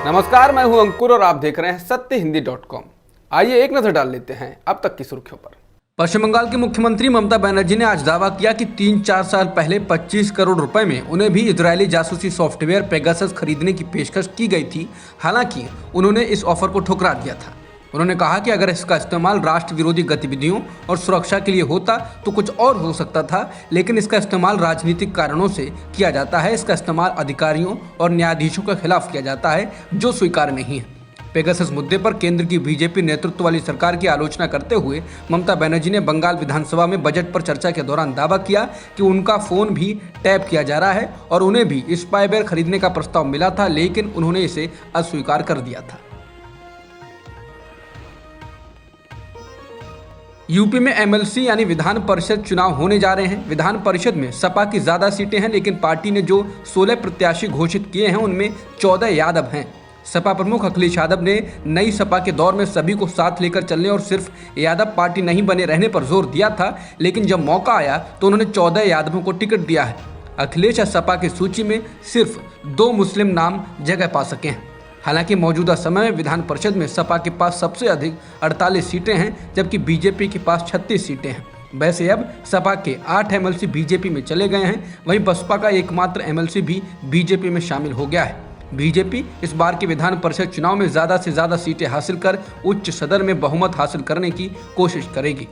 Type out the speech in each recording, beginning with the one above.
नमस्कार, मैं हूं अंकुर और आप देख रहे हैं सत्यहिंदी.com। आइए एक नजर डाल लेते हैं अब तक की सुर्खियों पर। पश्चिम बंगाल की मुख्यमंत्री ममता बनर्जी ने आज दावा किया कि 3-4 साल पहले 25 करोड़ रुपए में उन्हें भी इजरायली जासूसी सॉफ्टवेयर पेगासस खरीदने की पेशकश की गई थी। हालांकि उन्होंने इस ऑफर को ठुकरा दिया था। उन्होंने कहा कि अगर इसका इस्तेमाल राष्ट्र विरोधी गतिविधियों और सुरक्षा के लिए होता तो कुछ और हो सकता था, लेकिन इसका इस्तेमाल राजनीतिक कारणों से किया जाता है। इसका इस्तेमाल अधिकारियों और न्यायाधीशों के खिलाफ किया जाता है, जो स्वीकार्य नहीं है। पेगासस मुद्दे पर केंद्र की बीजेपी नेतृत्व वाली सरकार की आलोचना करते हुए ममता बनर्जी ने बंगाल विधानसभा में बजट पर चर्चा के दौरान दावा किया कि उनका फोन भी टैप किया जा रहा है और उन्हें भी स्पाईवेयर खरीदने का प्रस्ताव मिला था, लेकिन उन्होंने इसे अस्वीकार कर दिया था। यूपी में एमएलसी यानी विधान परिषद चुनाव होने जा रहे हैं। विधान परिषद में सपा की ज्यादा सीटें हैं, लेकिन पार्टी ने जो 16 प्रत्याशी घोषित किए हैं उनमें 14 यादव हैं। सपा प्रमुख अखिलेश यादव ने नई सपा के दौर में सभी को साथ लेकर चलने और सिर्फ यादव पार्टी नहीं बने रहने पर जोर दिया था, लेकिन जब मौका आया तो उन्होंने 14 यादवों को टिकट दिया है। अखिलेश सपा की सूची में सिर्फ 2 मुस्लिम नाम जगह पा सके हैं। हालांकि मौजूदा समय में विधान परिषद में सपा के पास सबसे अधिक 48 सीटें हैं, जबकि बीजेपी के पास 36 सीटें हैं। वैसे अब सपा के 8 एमएलसी बीजेपी में चले गए हैं, वहीं बसपा का एकमात्र एमएलसी भी बीजेपी में शामिल हो गया है। बीजेपी इस बार के विधान परिषद चुनाव में ज्यादा से ज्यादा सीटें हासिल कर उच्च सदन में बहुमत हासिल करने की कोशिश करेगी।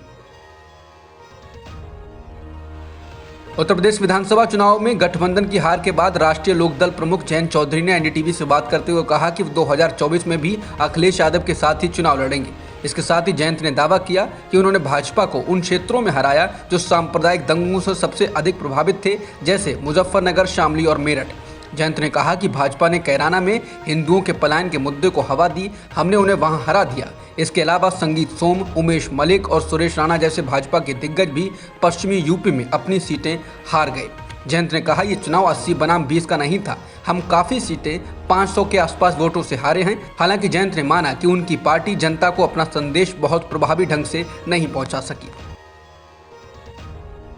उत्तर प्रदेश विधानसभा चुनाव में गठबंधन की हार के बाद राष्ट्रीय लोकदल प्रमुख जयंत चौधरी ने एनडीटीवी से बात करते हुए कहा कि 2024 में भी अखिलेश यादव के साथ ही चुनाव लड़ेंगे। इसके साथ ही जयंत ने दावा किया कि उन्होंने भाजपा को उन क्षेत्रों में हराया जो सांप्रदायिक दंगों से सबसे अधिक प्रभावित थे, जैसे मुजफ्फरनगर, शामली और मेरठ। जयंत ने कहा कि भाजपा ने कैराना में हिंदुओं के पलायन के मुद्दे को हवा दी, हमने उन्हें वहां हरा दिया। इसके अलावा संगीत सोम, उमेश मलिक और सुरेश राणा जैसे भाजपा के दिग्गज भी पश्चिमी यूपी में अपनी सीटें हार गए। जयंत ने कहा, ये चुनाव 80 बनाम 20 का नहीं था, हम काफ़ी सीटें 500 के आसपास वोटों से हारे हैं। हालांकि जयंत ने माना कि उनकी पार्टी जनता को अपना संदेश बहुत प्रभावी ढंग से नहीं पहुंचा सकी।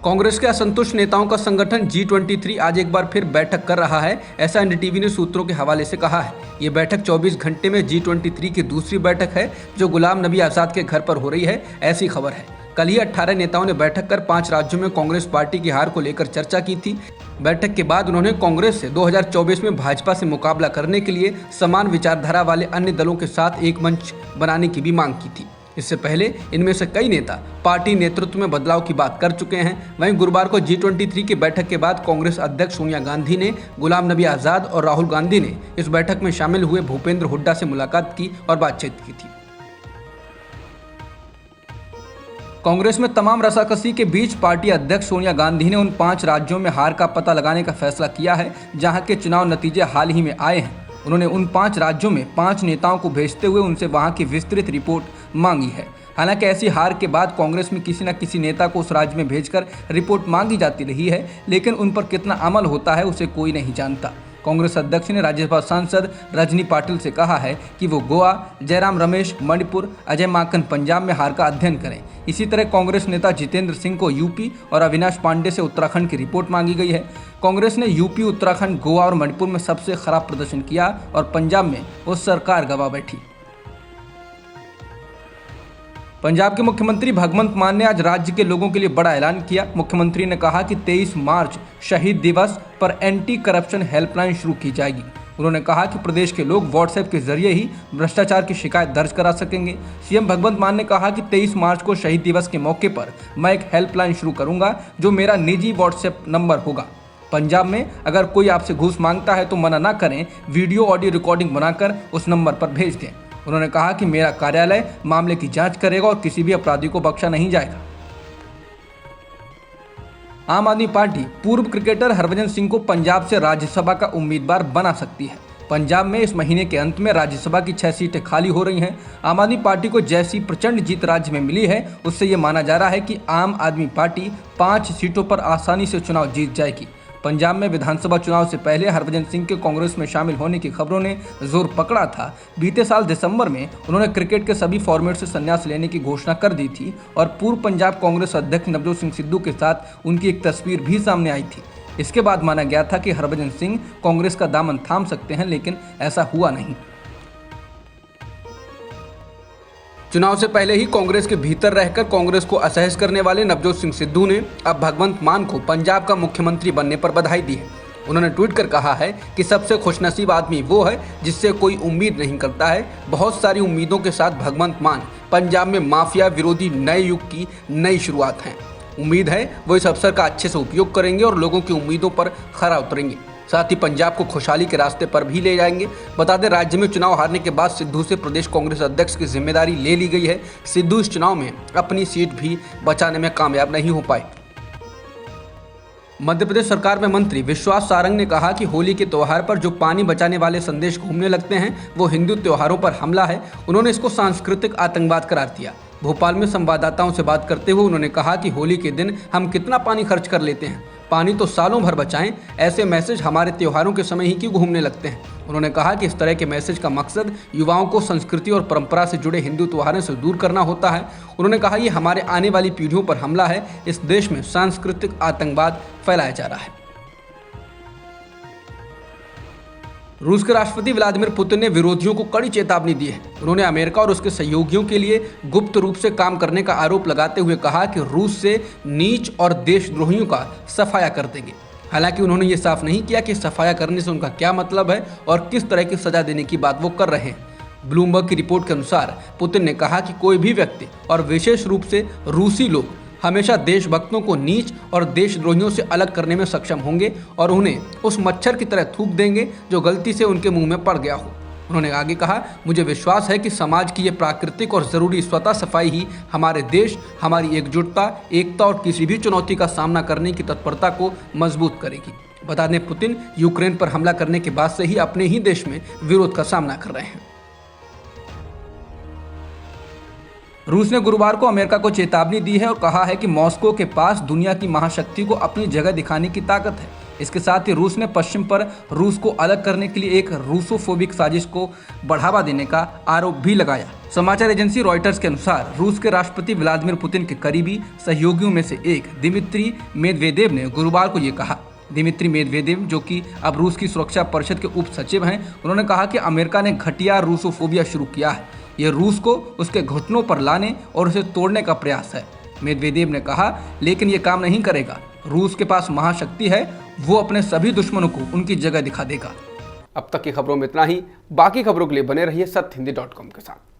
कांग्रेस के असंतुष्ट नेताओं का संगठन G23 आज एक बार फिर बैठक कर रहा है, ऐसा एनडीटीवी ने सूत्रों के हवाले से कहा है। ये बैठक 24 घंटे में G23 की दूसरी बैठक है, जो गुलाम नबी आज़ाद के घर पर हो रही है, ऐसी खबर है। कल ही 18 नेताओं ने बैठक कर 5 राज्यों में कांग्रेस पार्टी की हार को लेकर चर्चा की थी। बैठक के बाद उन्होंने कांग्रेस से 2024 में भाजपा से मुकाबला करने के लिए समान विचारधारा वाले अन्य दलों के साथ एक मंच बनाने की भी मांग की थी। इससे पहले इनमें से कई नेता पार्टी नेतृत्व में बदलाव की बात कर चुके हैं। वहीं गुरुवार को G23 की बैठक के बाद कांग्रेस अध्यक्ष सोनिया गांधी ने गुलाम नबी आज़ाद और राहुल गांधी ने इस बैठक में शामिल हुए भूपेंद्र हुड्डा से मुलाकात की और बातचीत की थी। कांग्रेस में तमाम रसाकसी के बीच पार्टी अध्यक्ष सोनिया गांधी ने उन 5 राज्यों में हार का पता लगाने का फैसला किया है, जहां के चुनाव नतीजे हाल ही में आए हैं। उन्होंने उन 5 राज्यों में 5 नेताओं को भेजते हुए उनसे वहां की विस्तृत रिपोर्ट मांगी है। हालांकि ऐसी हार के बाद कांग्रेस में किसी न किसी नेता को उस राज्य में भेजकर रिपोर्ट मांगी जाती रही है, लेकिन उन पर कितना अमल होता है उसे कोई नहीं जानता। कांग्रेस अध्यक्ष ने राज्यसभा सांसद रजनी पाटिल से कहा है कि वो गोवा, जयराम रमेश मणिपुर, अजय माकन पंजाब में हार का अध्ययन करें। इसी तरह कांग्रेस नेता जितेंद्र सिंह को यूपी और अविनाश पांडे से उत्तराखंड की रिपोर्ट मांगी गई है। कांग्रेस ने यूपी, उत्तराखंड, गोवा और मणिपुर में सबसे खराब प्रदर्शन किया और पंजाब में वो सरकार गंवा बैठी। पंजाब के मुख्यमंत्री भगवंत मान ने आज राज्य के लोगों के लिए बड़ा ऐलान किया। मुख्यमंत्री ने कहा कि 23 मार्च शहीद दिवस पर एंटी करप्शन हेल्पलाइन शुरू की जाएगी। उन्होंने कहा कि प्रदेश के लोग व्हाट्सएप के जरिए ही भ्रष्टाचार की शिकायत दर्ज करा सकेंगे। सीएम भगवंत मान ने कहा कि 23 मार्च को शहीद दिवस के मौके पर मैं एक हेल्पलाइन शुरू करूंगा, जो मेरा निजी व्हाट्सएप नंबर होगा। पंजाब में अगर कोई आपसे घूस मांगता है तो मना ना करें, वीडियो ऑडियो रिकॉर्डिंग बनाकर उस नंबर पर भेज दें। उन्होंने कहा कि मेरा कार्यालय मामले की जांच करेगा और किसी भी अपराधी को बख्शा नहीं जाएगा। आम आदमी पार्टी पूर्व क्रिकेटर हरभजन सिंह को पंजाब से राज्यसभा का उम्मीदवार बना सकती है। पंजाब में इस महीने के अंत में राज्यसभा की 6 सीटें खाली हो रही हैं। आम आदमी पार्टी को जैसी प्रचंड जीत राज्य में मिली है, उससे ये माना जा रहा है कि आम आदमी पार्टी 5 सीटों पर आसानी से चुनाव जीत जाएगी। पंजाब में विधानसभा चुनाव से पहले हरभजन सिंह के कांग्रेस में शामिल होने की खबरों ने जोर पकड़ा था। बीते साल दिसंबर में उन्होंने क्रिकेट के सभी फॉर्मेट से संन्यास लेने की घोषणा कर दी थी और पूर्व पंजाब कांग्रेस अध्यक्ष नवजोत सिंह सिद्धू के साथ उनकी एक तस्वीर भी सामने आई थी। इसके बाद माना गया था कि हरभजन सिंह कांग्रेस का दामन थाम सकते हैं, लेकिन ऐसा हुआ नहीं। चुनाव से पहले ही कांग्रेस के भीतर रहकर कांग्रेस को असहज करने वाले नवजोत सिंह सिद्धू ने अब भगवंत मान को पंजाब का मुख्यमंत्री बनने पर बधाई दी है। उन्होंने ट्वीट कर कहा है कि सबसे खुशनसीब आदमी वो है जिससे कोई उम्मीद नहीं करता है। बहुत सारी उम्मीदों के साथ भगवंत मान पंजाब में माफिया विरोधी नए युग की नई शुरुआत है। उम्मीद है वो इस अवसर का अच्छे से उपयोग करेंगे और लोगों की उम्मीदों पर खरा उतरेंगे, साथ ही पंजाब को खुशहाली के रास्ते पर भी ले जाएंगे। बता दें, राज्य में चुनाव हारने के बाद सिद्धू से प्रदेश कांग्रेस अध्यक्ष की जिम्मेदारी ले ली गई है। सिद्धू इस चुनाव में अपनी सीट भी बचाने में कामयाब नहीं हो पाए। मध्य प्रदेश सरकार में मंत्री विश्वास सारंग ने कहा कि होली के त्योहार पर जो पानी बचाने वाले संदेश घूमने लगते हैं वो हिंदू त्योहारों पर हमला है। उन्होंने इसको सांस्कृतिक आतंकवाद करार दिया। भोपाल में संवाददाताओं से बात करते हुए उन्होंने कहा कि होली के दिन हम कितना पानी खर्च कर लेते हैं, पानी तो सालों भर बचाएं, ऐसे मैसेज हमारे त्योहारों के समय ही क्यों घूमने लगते हैं। उन्होंने कहा कि इस तरह के मैसेज का मकसद युवाओं को संस्कृति और परंपरा से जुड़े हिंदू त्योहारों से दूर करना होता है। उन्होंने कहा ये हमारे आने वाली पीढ़ियों पर हमला है। इस देश में सांस्कृतिक आतंकवाद फैलाया जा रहा है। रूस के राष्ट्रपति व्लादिमीर पुतिन ने विरोधियों को कड़ी चेतावनी दी है। उन्होंने अमेरिका और उसके सहयोगियों के लिए गुप्त रूप से काम करने का आरोप लगाते हुए कहा कि रूस से नीच और देशद्रोहियों का सफाया कर देंगे। हालांकि उन्होंने ये साफ नहीं किया कि सफाया करने से उनका क्या मतलब है और किस तरह की सजा देने की बात वो कर रहे हैं। ब्लूमबर्ग की रिपोर्ट के अनुसार पुतिन ने कहा कि कोई भी व्यक्ति और विशेष रूप से रूसी लोग हमेशा देशभक्तों को नीच और देशद्रोहियों से अलग करने में सक्षम होंगे और उन्हें उस मच्छर की तरह थूक देंगे जो गलती से उनके मुंह में पड़ गया हो। उन्होंने आगे कहा, मुझे विश्वास है कि समाज की ये प्राकृतिक और ज़रूरी स्वतः सफाई ही हमारे देश, हमारी एकजुटता, एकता और किसी भी चुनौती का सामना करने की तत्परता को मजबूत करेगी। बता दें, पुतिन यूक्रेन पर हमला करने के बाद से ही अपने ही देश में विरोध का सामना कर रहे हैं। रूस ने गुरुवार को अमेरिका को चेतावनी दी है और कहा है कि मॉस्को के पास दुनिया की महाशक्ति को अपनी जगह दिखाने की ताकत है। इसके साथ ही रूस ने पश्चिम पर रूस को अलग करने के लिए एक रूसोफोबिक साजिश को बढ़ावा देने का आरोप भी लगाया। समाचार एजेंसी रॉयटर्स के अनुसार रूस के राष्ट्रपति व्लादिमीर पुतिन के करीबी सहयोगियों में से एक दिमित्री मेदवेदेव ने गुरुवार को ये कहा। दिमित्री मेदवेदेव, जो कि अब रूस की सुरक्षा परिषद के उप सचिव हैं, उन्होंने कहा कि अमेरिका ने घटिया रूसोफोबिया शुरू किया है। यह रूस को उसके घुटनों पर लाने और उसे तोड़ने का प्रयास है। मेदवेदेव ने कहा, लेकिन यह काम नहीं करेगा। रूस के पास महाशक्ति है, वो अपने सभी दुश्मनों को उनकी जगह दिखा देगा। अब तक की खबरों में इतना ही। बाकी खबरों के लिए बने रहिए सत्यहिंदी.com के साथ।